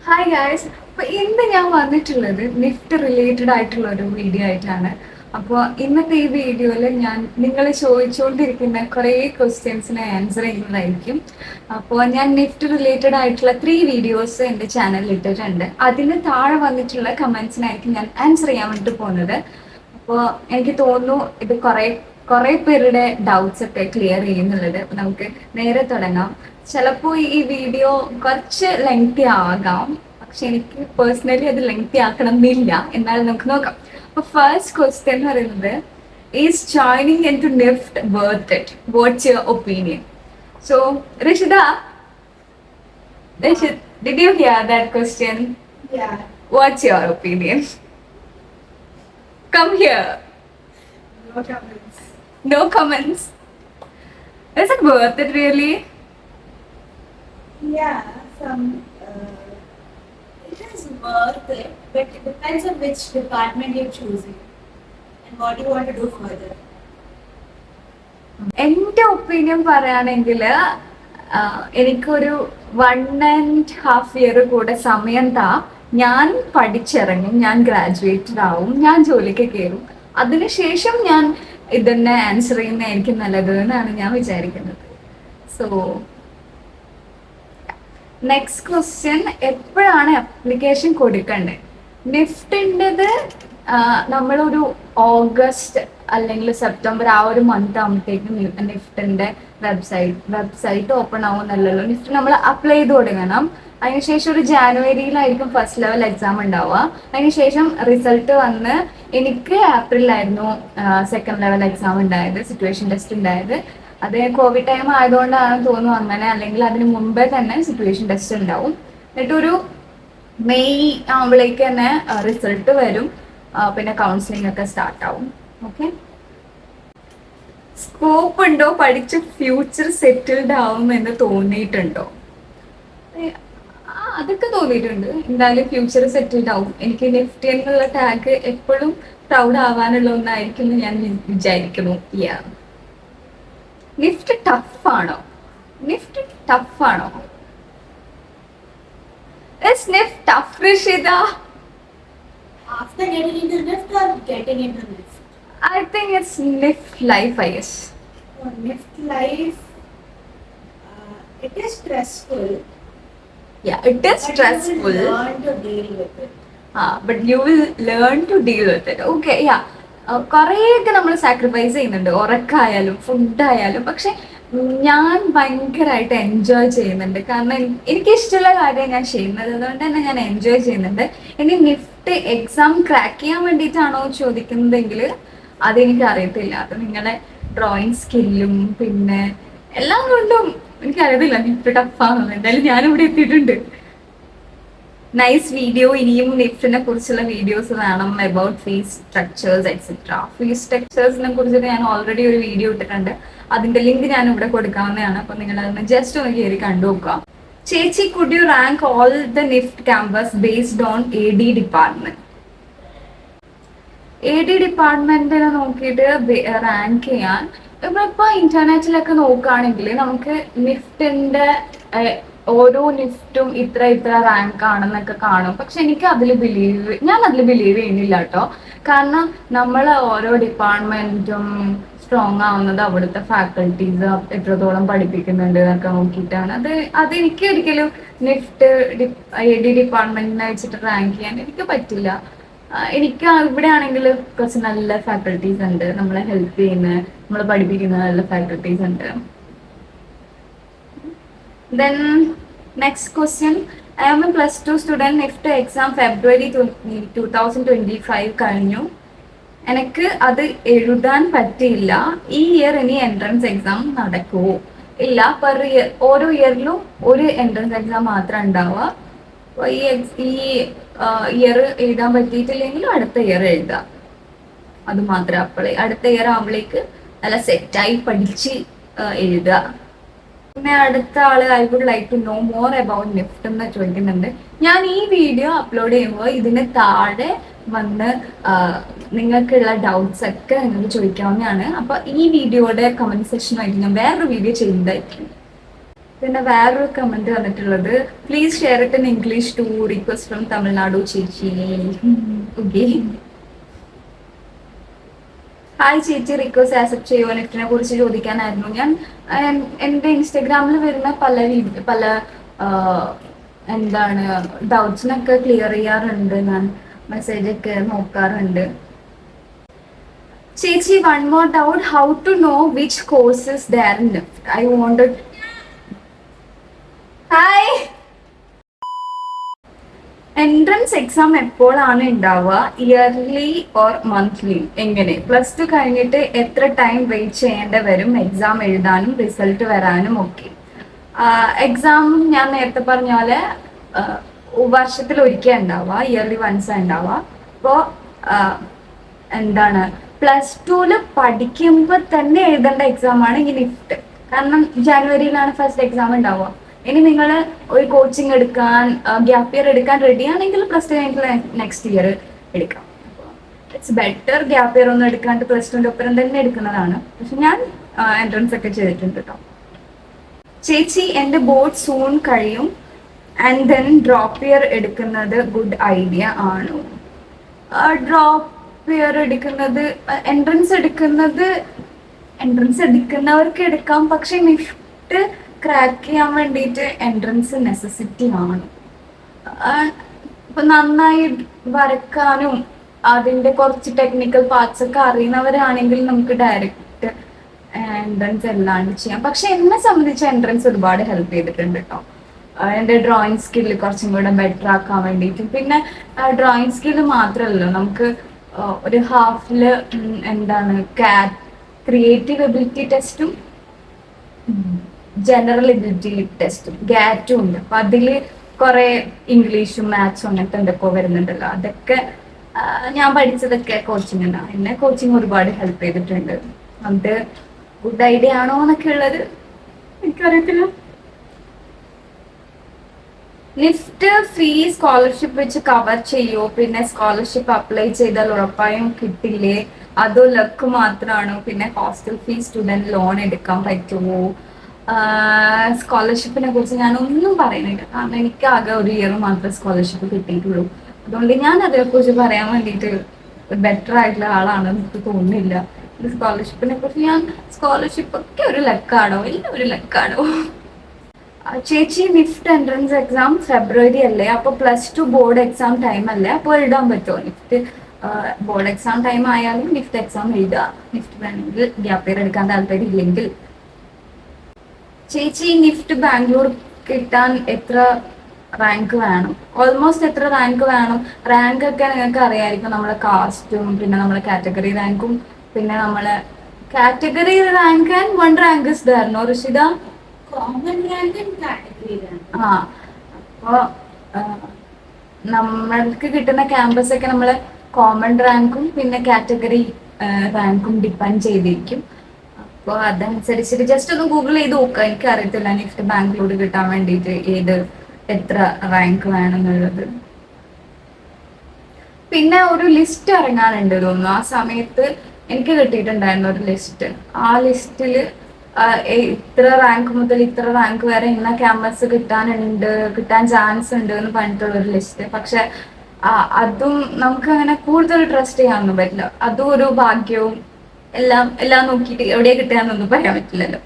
Hi guys. അപ്പൊ ഇന്ന് ഞാൻ വന്നിട്ടുള്ളത് നിഫ്റ്റ് റിലേറ്റഡ് ആയിട്ടുള്ള ഒരു വീഡിയോ ആയിട്ടാണ്. അപ്പോൾ ഇന്നത്തെ ഈ വീഡിയോയിൽ ഞാൻ നിങ്ങൾ ചോദിച്ചുകൊണ്ടിരിക്കുന്ന കുറേ ക്വസ്റ്റ്യൻസിന് ആൻസർ ചെയ്യുന്നതായിരിക്കും. അപ്പോൾ ഞാൻ നിഫ്റ്റ് റിലേറ്റഡ് ആയിട്ടുള്ള 3 വീഡിയോസ് എൻ്റെ ചാനലിൽ ഇട്ടിട്ടുണ്ട്. അതിന് താഴെ വന്നിട്ടുള്ള കമൻസിനായിരിക്കും ഞാൻ ആൻസർ ചെയ്യാൻ വേണ്ടിയിട്ട് പോകുന്നത്. അപ്പോൾ എനിക്ക് തോന്നുന്നു ഇത് കുറേ പേരുടെ ഡൗട്ട്സ് ഒക്കെ ക്ലിയർ ചെയ്യുന്നുള്ളത്. അപ്പോൾ നമുക്ക് നേരെ തുടങ്ങാം. ചിലപ്പോൾ ഈ വീഡിയോ കുറച്ച് ലെങ്തി ആകാം, പക്ഷെ എനിക്ക് പേഴ്സണലി അത് ലെങ്തി ആക്കണം എന്നില്ല. എന്നാലും നമുക്ക് നോക്കാം. അപ്പൊ ഫസ്റ്റ് ക്വസ്റ്റ്യൻ എന്ന് പറയുന്നത്, is joining in to NIFT worth it? What's your opinion? So Rishida, did you hear that question? Yeah. What's your opinion? Come here. No comments. No comments. Is it worth it really? Yeah, it is worth it, but it depends on which department you're choosing and what you want to do further. എൻ്റെ opinion പറയുകയാണെങ്കിൽ എനിക്കൊരു 1.5 year കൂടെ സമയം ഞാൻ പഠിച്ചിറങ്ങും, ഞാൻ graduated ആവും, ഞാൻ ജോലിക്ക് കയറും. അതിനുശേഷം ഞാൻ ഇതന്നെ ആൻസർ ചെയ്യുന്നതായിരിക്കും നല്ലത് എന്നാണ് ഞാൻ വിചാരിക്കുന്നത്. സോ നെക്സ്റ്റ് ക്വസ്റ്റ്യൻ, എപ്പോഴാണ് അപ്ലിക്കേഷൻ കൊടുക്കേണ്ടത്? നിഫ്റ്റിൻ്റെത് നമ്മളൊരു ഓഗസ്റ്റ് അല്ലെങ്കിൽ സെപ്റ്റംബർ ആ ഒരു മന്ത് ആകുമ്പോഴത്തേക്കും നിഫ്റ്റിന്റെ വെബ്സൈറ്റ് ഓപ്പൺ ആവുന്നല്ലോ. നിഫ്റ്റ് നമ്മൾ അപ്ലൈ ചെയ്ത് കൊടുക്കണം. അതിനുശേഷം ഒരു ജാനുവരിയിലായിരിക്കും ഫസ്റ്റ് ലെവൽ എക്സാം ഉണ്ടാവുക. അതിനുശേഷം റിസൾട്ട് വന്ന് എനിക്ക് ഏപ്രിലായിരുന്നു സെക്കൻഡ് ലെവൽ എക്സാം ഉണ്ടായത്, സിറ്റുവേഷൻ ടെസ്റ്റ് ഉണ്ടായത്. അത് കോവിഡ് ടൈം ആയതുകൊണ്ടാണ് തോന്നുന്നു അങ്ങനെ, അല്ലെങ്കിൽ അതിന് മുമ്പേ തന്നെ സിറ്റുവേഷൻ ടെസ്റ്റ് ഉണ്ടാവും. എന്നിട്ടൊരു മെയ് ആവുമ്പോഴേക്ക് തന്നെ റിസൾട്ട് വരും. പിന്നെ കൗൺസിലിംഗ് ഒക്കെ സ്റ്റാർട്ട് ആവും. ഓക്കെ, സ്കോപ്പ് ഉണ്ടോ? പഠിച്ച് ഫ്യൂച്ചർ സെറ്റിൽഡ് ആവും എന്ന് തോന്നിയിട്ടുണ്ടോ? അതൊക്കെ തോന്നിയിട്ടുണ്ട്. എന്തായാലും ഫ്യൂച്ചർ സെറ്റിൽഡ് ആവും. എനിക്ക് നിഫ്റ്റി എന്നുള്ള ടാഗ് എപ്പോഴും പ്രൗഡ് ആവാനുള്ള ഒന്നായിരിക്കും എന്ന് ഞാൻ വിചാരിക്കുന്നു. നിഫ്റ്റ് ടഫാണോ? നിഫ്റ്റ് ടഫാണോ? Is NIFT tough, Rishida? After getting into NIFT or getting into NIFT? I think it's NIFT life, I guess. NIFT life, it is stressful. Yeah, it is stressful. But you will learn to deal with it. But you will learn to deal with it. Okay, yeah. കുറേയൊക്കെ നമ്മൾ sacrifice ചെയ്യുന്നുണ്ട്, ഉറക്കായാലും ഫുഡായാലും. പക്ഷെ ഞാൻ ഭയങ്കരമായിട്ട് enjoy ചെയ്യുന്നുണ്ട്. കാരണം എനിക്കിഷ്ടമുള്ള കാര്യം ഞാൻ ചെയ്യുന്നത്, അതുകൊണ്ട് തന്നെ ഞാൻ എൻജോയ് ചെയ്യുന്നുണ്ട്. ഇനി നിഫ്റ്റ് എക്സാം ക്രാക്ക് ചെയ്യാൻ വേണ്ടിയിട്ടാണോ ചോദിക്കുന്നതെങ്കിൽ അതെനിക്ക് അറിയത്തില്ല. അത് നിങ്ങളുടെ ഡ്രോയിങ് സ്കില്ലും പിന്നെ എല്ലാം കൊണ്ടും എനിക്കറിയത്തില്ല നിഫ്റ്റ് ടഫാണെന്ന്. എന്തായാലും ഞാനിവിടെ എത്തിയിട്ടുണ്ട്. Nice video. ഇനിയും നിഫ്റ്റിനെ കുറിച്ചുള്ള വീഡിയോസ് വേണം, about fees structures etcetera. Fees സ്ട്രക്ചേഴ്സിനെ കുറിച്ചിട്ട് ഞാൻ ഓൾറെഡി ഒരു വീഡിയോ ഇട്ടിട്ടുണ്ട്. അതിന്റെ ലിങ്ക് ഞാൻ ഇവിടെ കൊടുക്കാവുന്നതാണ്. അപ്പൊ നിങ്ങൾ അതൊന്ന് ജസ്റ്റ് ഒന്ന് കയറി കണ്ടു നോക്കുക. ചേച്ചി, could you rank all the NEFT campus based on AD department? AD ഡിപ്പാർട്ട്മെന്റിനെ നോക്കിയിട്ട് റാങ്ക് ചെയ്യാൻ ഇപ്പൊ ഇന്റർനെറ്റിലൊക്കെ നോക്കുകയാണെങ്കിൽ നമുക്ക് നിഫ്റ്റിന്റെ ഓരോ നിഫ്റ്റും ഇത്ര റാങ്ക് ആണെന്നൊക്കെ കാണും. പക്ഷെ ഞാൻ അതിൽ ബിലീവ് ചെയ്യുന്നില്ല കേട്ടോ. കാരണം നമ്മൾ ഓരോ ഡിപ്പാർട്ട്മെന്റും സ്ട്രോങ് ആവുന്നത് അവിടുത്തെ ഫാക്കൽറ്റീസ് എത്രത്തോളം പഠിപ്പിക്കുന്നുണ്ട് എന്നൊക്കെ നോക്കിയിട്ടാണ്. അതെനിക്ക് ഒരിക്കലും നിഫ്റ്റ് AD ഡിപ്പാർട്ട്മെന്റിനെ വെച്ചിട്ട് റാങ്ക് ചെയ്യാൻ എനിക്ക് പറ്റില്ല. എനിക്ക് ഇവിടെ ആണെങ്കിൽ കുറച്ച് നല്ല ഫാക്കൽറ്റീസ് ഉണ്ട്, നമ്മളെ ഹെൽപ്പ് ചെയ്യുന്ന, നമ്മളെ പഠിപ്പിക്കുന്ന നല്ല ഫാക്കൽറ്റീസ് ഉണ്ട്. Then next question, I am a +2 student. NIFT exam February 2025 കഴിഞ്ഞു. എനിക്ക് അത് എഴുതാൻ പറ്റില്ല. ഈ ഇയർ ഇനി എൻട്രൻസ് എക്സാം നടക്കുമോ? ഇല്ല, പെർ ഇയർ ഓരോ ഇയറിലും ഒരു എൻട്രൻസ് എക്സാം മാത്രം ഉണ്ടാവുക. ഈ ഇയർ എഴുതാൻ പറ്റിയിട്ടില്ലെങ്കിലും അടുത്ത ഇയർ എഴുതാം. അത് മാത്രം. അപ്പോഴേ അടുത്ത ഇയർ ആവുമ്പോഴേക്ക് നല്ല സെറ്റായി പഠിച്ച് എഴുതുക. പിന്നെ അടുത്ത ആള് I would like to know more about NIFT എന്ന് ചോദിക്കുന്നുണ്ട്. ഞാൻ ഈ വീഡിയോ അപ്ലോഡ് ചെയ്യുമ്പോൾ ഇതിന് താഴെ വന്ന് നിങ്ങൾക്കുള്ള ഡൗട്ട്സ് ഒക്കെ നിങ്ങൾക്ക് ചോദിക്കാവുന്നതാണ്. അപ്പൊ ഈ വീഡിയോയുടെ കമന്റ് സെക്ഷനുമായിട്ട് ഞാൻ വേറൊരു വീഡിയോ ചെയ്യുന്നതായിരിക്കും. പിന്നെ വേറൊരു കമന്റ് വന്നിട്ടുള്ളത്, please share it in English too, request from Tamil Nadu ചേച്ചി. ഓക്കെ, ഹായ് ചേച്ചി, റിക്വസ്റ്റ് ആക്സെപ്റ്റ് ചെയ്യുമോ? നെറ്റിനെ കുറിച്ച് ചോദിക്കാനായിരുന്നു. ഞാൻ എൻ്റെ ഇൻസ്റ്റഗ്രാമിൽ വരുന്ന പല എന്താണ് ഡൗട്ട്സിനൊക്കെ ക്ലിയർ ചെയ്യാറുണ്ട്, ഞാൻ മെസ്സേജ് ഒക്കെ നോക്കാറുണ്ട്. ചേച്ചി, one more doubt, how to know which courses there in left? I wanted. Hi, entrance exam എപ്പോഴാണ് ഉണ്ടാവുക? Yearly or monthly? എങ്ങനെ? +2 കഴിഞ്ഞിട്ട് എത്ര ടൈം വെയിറ്റ് ചെയ്യേണ്ടി വരും എക്സാം എഴുതാനും റിസൾട്ട് വരാനും ഒക്കെ? എക്സാം ഞാൻ നേരത്തെ പറഞ്ഞ പോലെ വർഷത്തിൽ ഒരിക്കൽ ഉണ്ടാവുക, ഇയർലി വൺസ് ഉണ്ടാവുക. അപ്പോൾ എന്താണ് +2 പഠിക്കുമ്പോൾ തന്നെ എഴുതേണ്ട എക്സാമാണ് ഈ നിഫ്റ്റ്. കാരണം ജനുവരിയിലാണ് ഫസ്റ്റ് എക്സാം ഉണ്ടാവുക. ഇനി നിങ്ങൾ ഒരു കോച്ചിങ് എടുക്കാൻ, ഗ്യാപ്പ് ഇയർ എടുക്കാൻ റെഡി ആണെങ്കിൽ +2 കഴിഞ്ഞിട്ട് നെക്സ്റ്റ് ഇയർ എടുക്കാം. ഇറ്റ്സ് ബെറ്റർ ഗ്യാപ്പ് ഇയർ ഒന്നും എടുക്കാണ്ട് +2ന്റെ ഒപ്പം തന്നെ എടുക്കുന്നതാണ്. പക്ഷെ ഞാൻ എൻട്രൻസ് ഒക്കെ ചെയ്തിട്ടുണ്ട് കേട്ടോ. ചേച്ചി, എൻ്റെ ബോർഡ് സൂൺ കഴിയും ആൻഡ് ദെൻ ഡ്രോപ്പ് ഇയർ എടുക്കുന്നത് ഗുഡ് ഐഡിയ ആണോ? ഡ്രോപ്പ് ഇയർ എടുക്കുന്നത്, എൻട്രൻസ് എടുക്കുന്നവർക്ക് എടുക്കാം. പക്ഷെ നിഫ്റ്റ് ക്രാക്ക് ചെയ്യാൻ വേണ്ടിയിട്ട് എൻട്രൻസ് നെസസിറ്റി ആണ്. ഇപ്പൊ നന്നായി വരക്കാനും അതിന്റെ കുറച്ച് ടെക്നിക്കൽ പാർട്സ് ഒക്കെ അറിയുന്നവരാണെങ്കിൽ നമുക്ക് ഡയറക്റ്റ് എൻട്രൻസ് അല്ലാണ്ട് ചെയ്യാം. പക്ഷെ എന്നെ സംബന്ധിച്ച് എൻട്രൻസ് ഒരുപാട് ഹെൽപ്പ് ചെയ്തിട്ടുണ്ട് കേട്ടോ. എൻ്റെ ഡ്രോയിങ് സ്കില്ല് കുറച്ചും കൂടെ ബെറ്റർ ആക്കാൻ വേണ്ടിയിട്ടും. പിന്നെ ഡ്രോയിങ് സ്കില്ല് മാത്രമല്ലല്ലോ, നമുക്ക് ഒരു ഹാഫില് എന്താണ് ക്രിയേറ്റീവ് എബിലിറ്റി ടെസ്റ്റും ജനറൽ എബിലിറ്റി ടെസ്റ്റും ഗാറ്റും ഉണ്ട്. അപ്പൊ അതില് കുറെ ഇംഗ്ലീഷും മാത്സും അങ്ങനത്തെ എന്തൊക്കെ വരുന്നുണ്ടല്ലോ. അതൊക്കെ ഞാൻ പഠിച്ചതൊക്കെ കോച്ചിങ്ങിനാണ്. എന്നെ കോച്ചിങ് ഒരുപാട് ഹെൽപ്പ് ചെയ്തിട്ടുണ്ട്. അത് ഗുഡ് ഐഡിയ ആണോ എന്നൊക്കെ ഉള്ളത് എനിക്കറിയത്തില്ല. നിഫ്റ്റ് ഫീ സ്കോളർഷിപ്പ് വെച്ച് കവർ ചെയ്യോ? പിന്നെ സ്കോളർഷിപ്പ് അപ്ലൈ ചെയ്താൽ ഉറപ്പായും കിട്ടില്ലേ? അതോ ലക്ക് മാത്രമാണോ? പിന്നെ ഹോസ്റ്റൽ ഫീ, സ്റ്റുഡന്റ് ലോൺ എടുക്കാൻ പറ്റുമോ? സ്കോളർഷിപ്പിനെ കുറിച്ച് ഞാൻ ഒന്നും പറയുന്നില്ല, കാരണം എനിക്ക് ആകെ ഒരു ഇയർ മാത്രമേ സ്കോളർഷിപ്പ് കിട്ടിയിട്ടുള്ളൂ. അതുകൊണ്ട് ഞാൻ അതേക്കുറിച്ച് പറയാൻ വേണ്ടിയിട്ട് ബെറ്റർ ആയിട്ടുള്ള ആളാണെന്ന് എനിക്ക് തോന്നുന്നില്ല. സ്കോളർഷിപ്പിനെ കുറിച്ച് സ്കോളർഷിപ്പ് ഒക്കെ ഒരു ലക്കാണോ? എല്ലാം ഒരു ലക്കാണോ? ചേച്ചി, നിഫ്റ്റ് എൻട്രൻസ് എക്സാം ഫെബ്രുവരി അല്ലേ? അപ്പൊ +2 ബോർഡ് എക്സാം ടൈം അല്ലേ? അപ്പോൾ എഴുതാൻ പറ്റുമോ? നിഫ്റ്റ് ബോർഡ് എക്സാം ടൈം ആയാലും നിഫ്റ്റ് എക്സാം എഴുതുക. നിഫ്റ്റ് വേണമെങ്കിൽ ഗ്യാപ്പ് ഇയർ എടുക്കാൻ താല്പര്യം ഇല്ലെങ്കിൽ. ചേച്ചി, നിഫ്റ്റ് ബാംഗ്ലൂർ കിട്ടാൻ എത്ര റാങ്ക് വേണം? ഓൾമോസ്റ്റ് എത്ര റാങ്ക് വേണം? റാങ്ക് ഒക്കെ നിങ്ങൾക്ക് അറിയാമായിരിക്കും. നമ്മളെ കാസ്റ്റും പിന്നെ നമ്മളെ കാറ്റഗറി റാങ്കും, പിന്നെ നമ്മളെ category rank and 1 rank is there, no Rishita? Common rank and category rank. അപ്പോ നമ്മൾക്ക് കിട്ടുന്ന ക്യാമ്പസ് ഒക്കെ നമ്മള് കോമൺ റാങ്കും പിന്നെ കാറ്റഗറി റാങ്കും ഡിപ്പെൻഡ് ചെയ്തിരിക്കും. അപ്പോൾ അതനുസരിച്ചിട്ട് ജസ്റ്റ് ഒന്ന് ഗൂഗിൾ ചെയ്ത് നോക്കുക. എനിക്ക് അറിയത്തില്ല നിഫ്റ്റ് ബാംഗ്ലൂർ കിട്ടാൻ വേണ്ടിയിട്ട് എത്ര റാങ്ക് വേണം എന്നുള്ളത്. പിന്നെ ഒരു ലിസ്റ്റ് ഇറങ്ങാനുണ്ട് തോന്നുന്നു. ആ സമയത്ത് എനിക്ക് കിട്ടിയിട്ടുണ്ടായിരുന്നു ഒരു ലിസ്റ്റ്. ആ ലിസ്റ്റിൽ ഇത്ര റാങ്ക് മുതൽ ഇത്ര റാങ്ക് വരെ ഇന്ന ക്യാമ്പസ് കിട്ടാൻ ചാൻസ് ഉണ്ട് എന്ന് പറഞ്ഞിട്ടുള്ള ഒരു ലിസ്റ്റ്. പക്ഷെ അതും നമുക്ക് അങ്ങനെ കൂടുതൽ ട്രസ്റ്റ് ചെയ്യാനൊന്നും പറ്റില്ല. അതും ഒരു ഭാഗ്യവും എല്ലാം നോക്കിയിട്ട് എവിടെയാ കിട്ടുകയെന്നൊന്നും പറയാൻ പറ്റില്ലല്ലോ.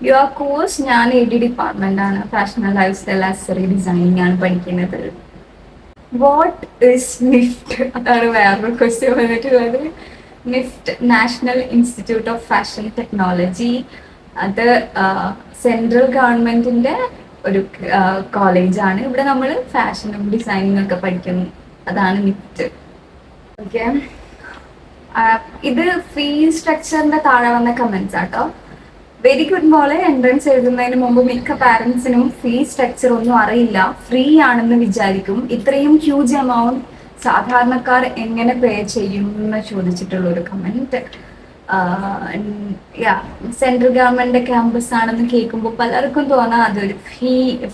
യുവർ കോഴ്സ്, ഞാൻ AD ഡിപ്പാർട്ട്മെന്റ് ആണ്, fashion and life style accessory designing ആണ് പഠിക്കുന്നത്. What is NEFT? അതാണ് വേറൊരു ക്വസ്റ്റ്യൻ വന്നിട്ടുള്ളത്. NEFT national institute of fashion technology. അത് സെൻട്രൽ ഗവൺമെന്റിന്റെ ഒരു കോളേജാണ്. ഇവിടെ നമ്മൾ ഫാഷനും ഡിസൈനിങ് ഒക്കെ പഠിക്കുന്നു. അതാണ് നിഫ്റ്റ്. ഓക്കെ, ഇത് ഫീ സ്ട്രക്ചറിന്റെ താഴെ വന്ന കമന്റ്സ് ആട്ടോ. വെരി ഗുഡ് മോളെ, എൻട്രൻസ് എഴുതുന്നതിന് മുമ്പ് മിക്ക പാരന്റ്സിനും ഫീ സ്ട്രക്ചർ ഒന്നും അറിയില്ല, ഫ്രീ ആണെന്ന് വിചാരിക്കും. ഇത്രയും ഹ്യൂജ് എമൗണ്ട് സാധാരണക്കാർ എങ്ങനെ പേ ചെയ്യും എന്ന് ചോദിച്ചിട്ടുള്ള ഒരു കമന്റ്. സെൻട്രൽ ഗവൺമെന്റ് ക്യാമ്പസ് ആണെന്ന് കേൾക്കുമ്പോൾ പലർക്കും തോന്നാം അതൊരു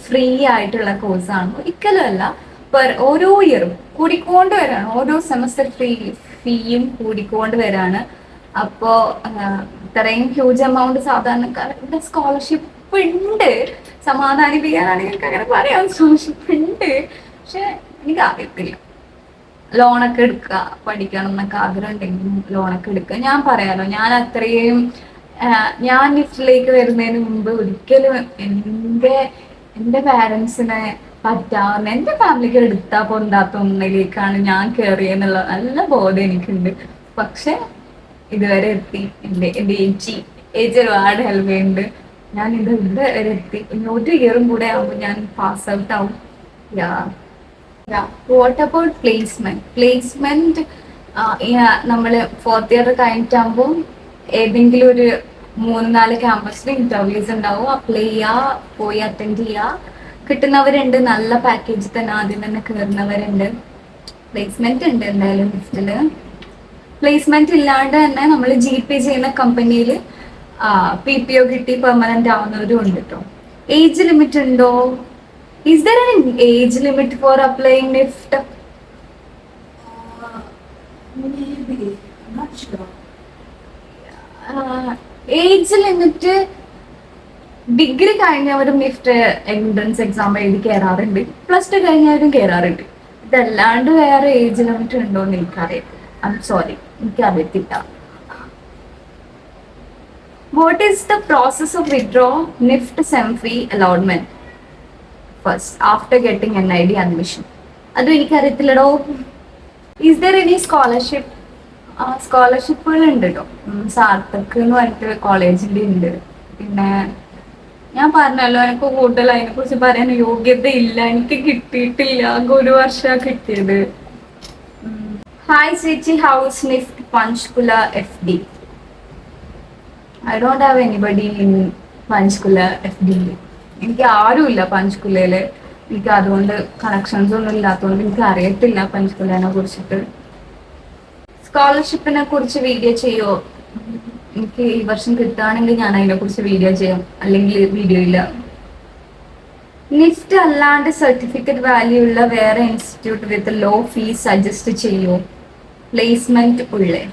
ഫ്രീ ആയിട്ടുള്ള കോഴ്സാണ്. ഒരിക്കലും അല്ല. ഓരോ ഇയറും കൂടിക്കൊണ്ട് വരാണ്, ഓരോ സെമസ്റ്റർ ഫീയും കൂടിക്കൊണ്ട് വരാണ്. അപ്പോ ഇത്രയും ഹ്യൂജ് എമൗണ്ട് സാധാരണക്കാർ ഇവിടെ സ്കോളർഷിപ്പ് ഉണ്ട്, സമാധാനിപ്പിക്കാനാണെങ്കിൽ അങ്ങനെ പറയാം, സ്കോളർഷിപ്പ് ഉണ്ട്. പക്ഷെ എനിക്ക് അറിയത്തില്ല. ലോണൊക്കെ എടുക്കുക, പഠിക്കണം എന്നൊക്കെ ആഗ്രഹം ഉണ്ടെങ്കിലും ലോണൊക്കെ എടുക്കുക. ഞാൻ പറയാലോ, ഞാൻ അത്രയും ഞാൻ നിഫ്റ്റിലേക്ക് വരുന്നതിന് മുമ്പ് ഒരിക്കലും എൻ്റെ പാരൻസിനെ പറ്റാവുന്ന, എൻ്റെ ഫാമിലിക്ക് എടുത്താ പൊന്താത്ത ഒന്നിലേക്കാണ് ഞാൻ കയറിയെന്നുള്ള നല്ല ബോധം എനിക്കുണ്ട്. പക്ഷെ ഇതുവരെ എത്തി. എൻ്റെ ഏജ് ഒരുപാട് ഹെൽപ്പ് ചെയ്യുന്നുണ്ട്. ഞാൻ ഇവിടെ വരെ എത്തി. ഇനി ഒരു ഇയറും കൂടെ ആവുമ്പോൾ ഞാൻ പാസ് ഔട്ട് ആവും. വാട്ട് അബൌട്ട് പ്ലേസ്മെന്റ് നമ്മൾ 4th ഇയർ കഴിഞ്ഞിട്ടാകുമ്പോൾ ഏതെങ്കിലും ഒരു 3-4 ക്യാമ്പസിൽ ഇന്റർവ്യൂസ് ഉണ്ടാവും. അപ്ലൈ ചെയ്യുക, പോയി അറ്റൻഡ് ചെയ്യുക. കിട്ടുന്നവരുണ്ട്, നല്ല പാക്കേജ് തന്നെ ആദ്യം തന്നെ കയറുന്നവരുണ്ട്. പ്ലേസ്മെന്റ് ഉണ്ട് എന്തായാലും ലിസ്റ്റില്. പ്ലേസ്മെന്റ് ഇല്ലാണ്ട് തന്നെ നമ്മൾ GP ചെയ്യുന്ന കമ്പനിയിൽ PPO കിട്ടി പെർമനന്റ് ആവുന്നവരും ഉണ്ട് കേട്ടോ. ഏജ് ലിമിറ്റ് ഉണ്ടോ? Is there an age limit for applying NIFT? Maybe. I'm not sure. Age limit degree കഴിഞ്ഞവരും നിഫ്റ്റ് എൻട്രൻസ് എക്സാം എഴുതി കയറാറുണ്ട്, +2 കഴിഞ്ഞവരും കയറാറുണ്ട്. ഇതല്ലാണ്ട് വേറെ ഏജ് ലിമിറ്റ് ഉണ്ടോ എന്ന് എനിക്കറിയാം. സോറി, എനിക്കറിയത്തില്ല. What is the process of withdraw NIFT SEM fee allotment first after getting NID admission? അതും എനിക്കറിയത്തില്ലടോ. Is there any scholarship? സ്കോളർഷിപ്പുകൾ ഉണ്ട് കേട്ടോ. സാർത്ഥക് എന്ന് പറഞ്ഞിട്ട് കോളേജിൻ്റെ ഉണ്ട്. പിന്നെ ഞാൻ പറഞ്ഞല്ലോ, എനിക്ക് കൂടുതൽ അതിനെ കുറിച്ച് പറയാൻ യോഗ്യത ഇല്ല, എനിക്ക് കിട്ടിയിട്ടില്ല. ആകെ 1 വർഷമാണ് കിട്ടിയത്. ഹായ് ചേച്ചി, house NEFT Panchkula FD. I don't have anybody in Panchkula FD. എനിക്ക് ആരുമില്ല പഞ്ച്കുലയില്. എനിക്ക് അതുകൊണ്ട് കണക്ഷൻസ് ഒന്നും ഇല്ലാത്തതുകൊണ്ട് എനിക്ക് അറിയത്തില്ല പഞ്ച്കുലേനെ കുറിച്ചിട്ട്. സ്കോളർഷിപ്പിനെ കുറിച്ച് വീഡിയോ ചെയ്യോ? എനിക്ക് ഈ വർഷം കിട്ടുകയാണെങ്കിൽ ഞാൻ അതിനെ കുറിച്ച് വീഡിയോ ചെയ്യാം, അല്ലെങ്കിൽ വീഡിയോ ഇല്ല. നിഫ്റ്റ് അല്ലാണ്ട് സർട്ടിഫിക്കറ്റ് വാല്യൂ ഉള്ള വേറെ ഇൻസ്റ്റിറ്റ്യൂട്ട് വിത്ത് ലോ ഫീസ് സജസ്റ്റ് ചെയ്യോ? പ്ലേസ്മെന്റ് ഉള്ളേ.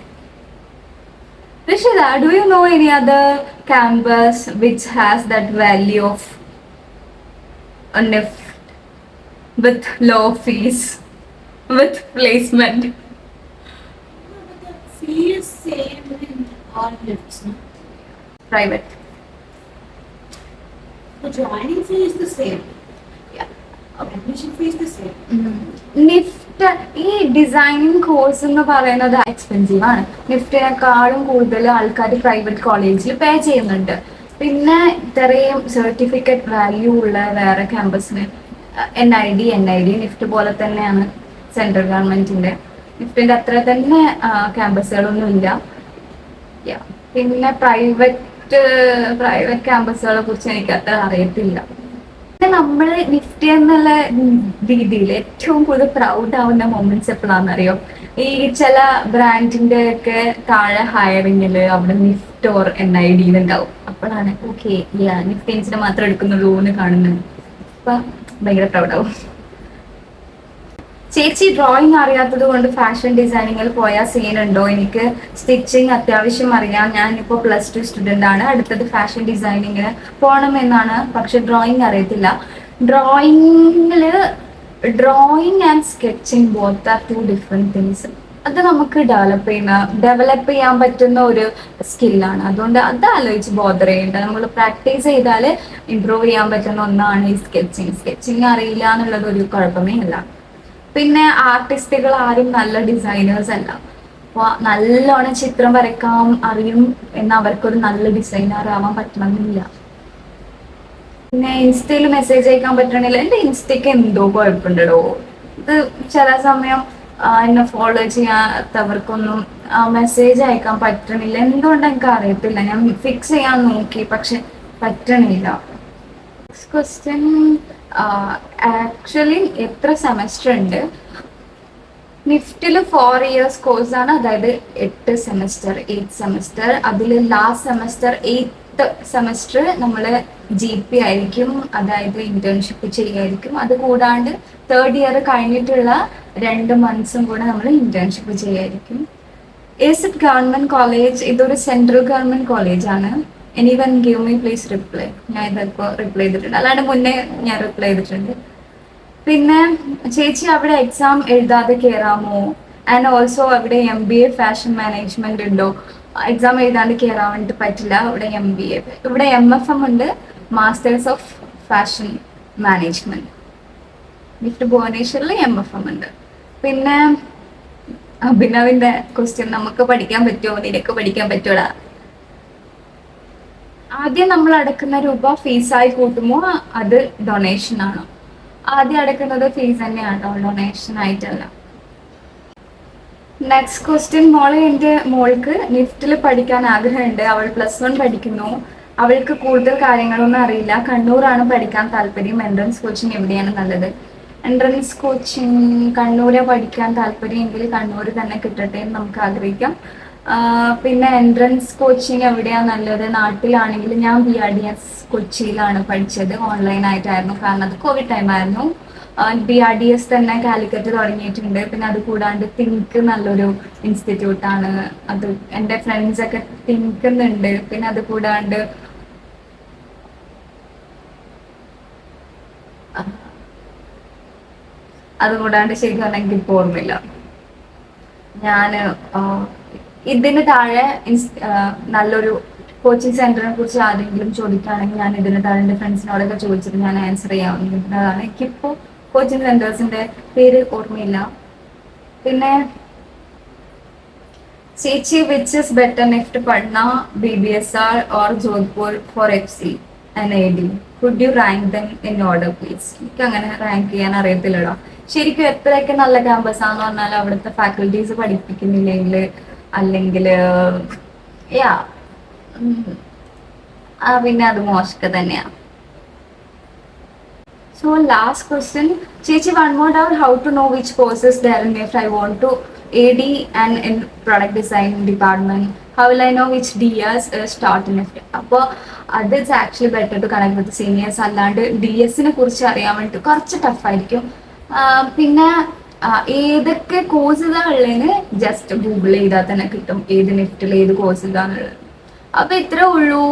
Rishida, do you know any other campus which has that value of a NIFT with low fees, with placement? But the fee is same in all lifts, no? Private. The joining fee is the same. Yeah. Admission fee is the same. NEFT ഈ designing course എന്ന് പറയുന്നത് expensive ആണ്. നിഫ്റ്റിനെക്കാളും കൂടുതൽ ആൾക്കാർ private കോളേജിൽ പേ ചെയ്യുന്നുണ്ട്. പിന്നെ ഇത്രയും സർട്ടിഫിക്കറ്റ് വാല്യൂ ഉള്ള വേറെ ക്യാമ്പസിന് NID നിഫ്റ്റ് പോലെ തന്നെയാണ് സെൻട്രൽ ഗവൺമെന്റിന്റെ. നിഫ്റ്റിന്റെ അത്ര തന്നെ ക്യാമ്പസുകളൊന്നും ഇല്ല. പിന്നെ പ്രൈവറ്റ് ക്യാമ്പസുകളെ കുറിച്ച് എനിക്ക് അത്ര അറിയത്തില്ല. നമ്മൾ നിഫ്റ്റി എന്നുള്ള രീതിയിൽ ഏറ്റവും കൂടുതൽ പ്രൗഡ് ആവുന്ന മൊമെന്റ്സ് എപ്പോഴാണെന്നറിയോ? ഈ ചില ബ്രാൻഡിന്റെ ഒക്കെ താഴെ ഹയറിങ്ങില് അവിടെ നിഫ്റ്റ് ഓർ NID ഉണ്ടാവും. അപ്പോഴാണ് ഓക്കെ നിഫ്റ്റീൻസിനെ മാത്രം എടുക്കുന്നുള്ളൂ എന്ന് കാണുന്നത്. അപ്പൊ ഭയങ്കര പ്രൗഡാവും. ചേച്ചി, ഡ്രോയിങ് അറിയാത്തത് കൊണ്ട് ഫാഷൻ ഡിസൈനിങ്ങിൽ പോയാൽ സീനുണ്ടോ? എനിക്ക് സ്റ്റിച്ചിങ് അത്യാവശ്യം അറിയാം. ഞാനിപ്പോൾ +2 സ്റ്റുഡൻ്റ് ആണ്. അടുത്തത് ഫാഷൻ ഡിസൈനിങ്ങിന് പോകണമെന്നാണ്, പക്ഷെ ഡ്രോയിങ് അറിയത്തില്ല. Drawing and sketching both are 2 different things. അത് നമുക്ക് ഡെവലപ്പ് ചെയ്യാൻ പറ്റുന്ന ഒരു സ്കില്ലാണ്. അതുകൊണ്ട് അത് ആലോചിച്ച് ബോദർ ചെയ്യേണ്ട. നമ്മൾ പ്രാക്ടീസ് ചെയ്താൽ ഇംപ്രൂവ് ചെയ്യാൻ പറ്റുന്ന ഒന്നാണ് ഈ സ്കെച്ചിങ് അറിയില്ല എന്നുള്ളത് ഒരു കുഴപ്പമേ അല്ല. പിന്നെ ആർട്ടിസ്റ്റുകൾ ആരും നല്ല ഡിസൈനേഴ്സ് അല്ല. അപ്പോൾ നല്ലോണം ചിത്രം വരയ്ക്കാൻ അറിയും എന്ന് അവർക്കൊരു നല്ല ഡിസൈനർ ആവാൻ പറ്റണമെന്നില്ല. പിന്നെ ഇൻസ്റ്റയിൽ മെസ്സേജ് അയക്കാൻ പറ്റണില്ല. എൻ്റെ ഇൻസ്റ്റയ്ക്ക് എന്തോ കുഴപ്പമുണ്ടോ? ഇത് ചില സമയം എന്നെ ഫോളോ ചെയ്യാത്തവർക്കൊന്നും മെസ്സേജ് അയക്കാൻ പറ്റണില്ല. എന്തുകൊണ്ട് എനിക്ക് അറിയത്തില്ല. ഞാൻ ഫിക്സ് ചെയ്യാൻ നോക്കി, പക്ഷെ പറ്റണില്ല. ക്വസ്റ്റ്യൻ, ആക്ച്വലി എത്ര സെമസ്റ്റർ ഉണ്ട്? നിഫ്റ്റിൽ 4 ഇയേഴ്സ് കോഴ്സാണ്, അതായത് 8 സെമസ്റ്റർ. അതിൽ ലാസ്റ്റ് സെമസ്റ്റർ 8th സെമസ്റ്റർ നമ്മൾ GP ആയിരിക്കും, അതായത് ഇന്റേൺഷിപ്പ് ചെയ്യായിരിക്കും. അത് കൂടാണ്ട് 3rd ഇയർ കഴിഞ്ഞിട്ടുള്ള 2 മന്ത്സും കൂടെ നമ്മൾ ഇന്റേൺഷിപ്പ് ചെയ്യായിരിക്കും. Is it government college? ഇതൊരു സെൻട്രൽ ഗവൺമെന്റ് കോളേജാണ്. Anyone give me please reply. ഞാൻ ഇതിപ്പോൾ റിപ്ലൈ ചെയ്തിട്ടുണ്ട്, അല്ലാണ്ട് മുന്നേ ഞാൻ റിപ്ലൈ ചെയ്തിട്ടുണ്ട്. പിന്നെ ചേച്ചി അവിടെ എക്സാം എഴുതാതെ കയറാമോ? ആൻഡ് ഓൾസോ അവിടെ MBA ഫാഷൻ മാനേജ്മെന്റ് ഉണ്ടോ? എക്സാം എഴുതാണ്ട് കയറാൻ വേണ്ടിയിട്ട് പറ്റില്ല. ഇവിടെ MBA, ഇവിടെ MFM ഉണ്ട്, masters of fashion management. Gift ഭുവനേശ്വറിൽ MFM ഉണ്ട്. പിന്നെ അഭിനവിന്റെ ക്വസ്റ്റ്യൻ, നമുക്ക് പഠിക്കാൻ പറ്റുമോ, നിനക്ക് പഠിക്കാൻ പറ്റൂടാ? ആദ്യം നമ്മൾ അടക്കുന്ന രൂപ ഫീസായി കൂട്ടുമോ, അത് ഡൊണേഷൻ ആണോ? ആദ്യം അടക്കുന്നത് ഫീസ് തന്നെയാണോ, ഡൊണേഷൻ ആയിട്ടല്ല. നെക്സ്റ്റ് ക്വസ്റ്റ്യൻ, എൻ്റെ മോൾക്ക് നിഫ്റ്റിൽ പഠിക്കാൻ ആഗ്രഹമുണ്ട്. അവൾ +1 പഠിക്കുന്നു. അവൾക്ക് കൂടുതൽ കാര്യങ്ങളൊന്നും അറിയില്ല. കണ്ണൂരാണ് പഠിക്കാൻ താല്പര്യം. എൻട്രൻസ് കോച്ചിങ് എവിടെയാണ് നല്ലത്? എൻട്രൻസ് കോച്ചിങ് കണ്ണൂരെ പഠിക്കാൻ താല്പര്യമെങ്കിൽ കണ്ണൂർ തന്നെ കിട്ടട്ടെ എന്ന് നമുക്ക് ആഗ്രഹിക്കാം. പിന്നെ എൻട്രൻസ് കോച്ചിങ് എവിടെയാണ് നല്ലത്? നാട്ടിലാണെങ്കിൽ ഞാൻ BRDS കൊച്ചിയിലാണ് പഠിച്ചത്, ഓൺലൈനായിട്ടായിരുന്നു, കാരണം അത് കോവിഡ് ടൈം ആയിരുന്നു. BRDS തന്നെ കാലിക്കറ്റ് തുടങ്ങിയിട്ടുണ്ട്. പിന്നെ അത് കൂടാണ്ട് തിങ്ക് നല്ലൊരു ഇൻസ്റ്റിറ്റ്യൂട്ടാണ്, അത് എൻ്റെ ഫ്രണ്ട്സൊക്കെ തിങ്കുന്നുണ്ട്. പിന്നെ അത് കൂടാണ്ട് ശരിക്കും പറഞ്ഞാൽ എനിക്ക് ഇപ്പോൾ ഓർമ്മയില്ല. ഞാൻ ഇതിന് താഴെ നല്ലൊരു കോച്ചിങ് സെന്ററിനെ കുറിച്ച് ആരെങ്കിലും ചോദിക്കുകയാണെങ്കിൽ ഞാൻ ഇതിന് താഴെ എൻ്റെ ഫ്രണ്ട്സിനോടൊക്കെ ചോദിച്ചിട്ട് ഞാൻ ആൻസർ ചെയ്യാവുന്നതാണ്. എനിക്കിപ്പോൾ കോച്ചിങ് സെന്റേഴ്സിന്റെ പേര് ഓർമ്മയില്ല. പിന്നെ ചേച്ചി, which is better, NIFT Patna, BBSR or Jodhpur for FC and AD? Could you rank them in order please? എനിക്ക് അങ്ങനെ റാങ്ക് ചെയ്യാൻ അറിയത്തില്ലടോ. ശരിക്കും എത്രയൊക്കെ നല്ല ക്യാമ്പസ് ആണെന്ന് പറഞ്ഞാൽ അവിടുത്തെ ഫാക്കൽറ്റീസ് പഠിപ്പിക്കുന്നില്ലെങ്കിൽ അല്ലെങ്കിൽ പിന്നെ അത് മോശമൊക്കെ തന്നെയാണ്. സോ ലാസ്റ്റ് ക്വസ്റ്റ്യൻ, ചേച്ചി, one more doubt, how to know which courses there in if I want to AD and in product design department, how will I know which DS start in it? അപ്പോൾ അത് it's actually better to connect with seniors. അല്ലാണ്ട് DSനെ കുറിച്ച് അറിയാൻ വേണ്ടിയിട്ട് കുറച്ച് ടഫായിരിക്കും. പിന്നെ ഏതൊക്കെ കോഴ്സ് ഇതാണുള്ളതിന് ജസ്റ്റ് ഗൂഗിൾ ചെയ്താൽ തന്നെ കിട്ടും ഏത് നിഫ്റ്റിൽ ഏത് കോഴ്സ് ഇതാണുള്ളത്. അപ്പൊ ഇത്രേ ഉള്ളൂ.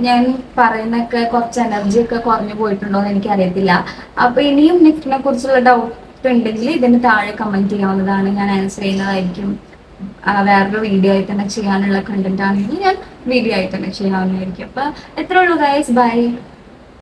ഞാൻ പറയുന്നൊക്കെ കുറച്ച് എനർജി ഒക്കെ കുറഞ്ഞു പോയിട്ടുണ്ടോ എന്ന് എനിക്കറിയത്തില്ല. അപ്പൊ ഇനിയും നിഫ്റ്റിനെ കുറിച്ചുള്ള ഡൗട്ട് ഉണ്ടെങ്കിൽ ഇതിന് താഴെ കമന്റ് ചെയ്യാവുന്നതാണ്, ഞാൻ ആൻസർ ചെയ്യുന്നതായിരിക്കും. വേറൊരു വീഡിയോ ആയിട്ട് തന്നെ ചെയ്യാനുള്ള കണ്ടന്റ് ആണെങ്കിൽ ഞാൻ വീഡിയോ ആയിട്ട് തന്നെ ചെയ്യാവുന്നതായിരിക്കും. അപ്പൊ എത്രേ ഉള്ളൂ ഗൈസ്, ബൈ.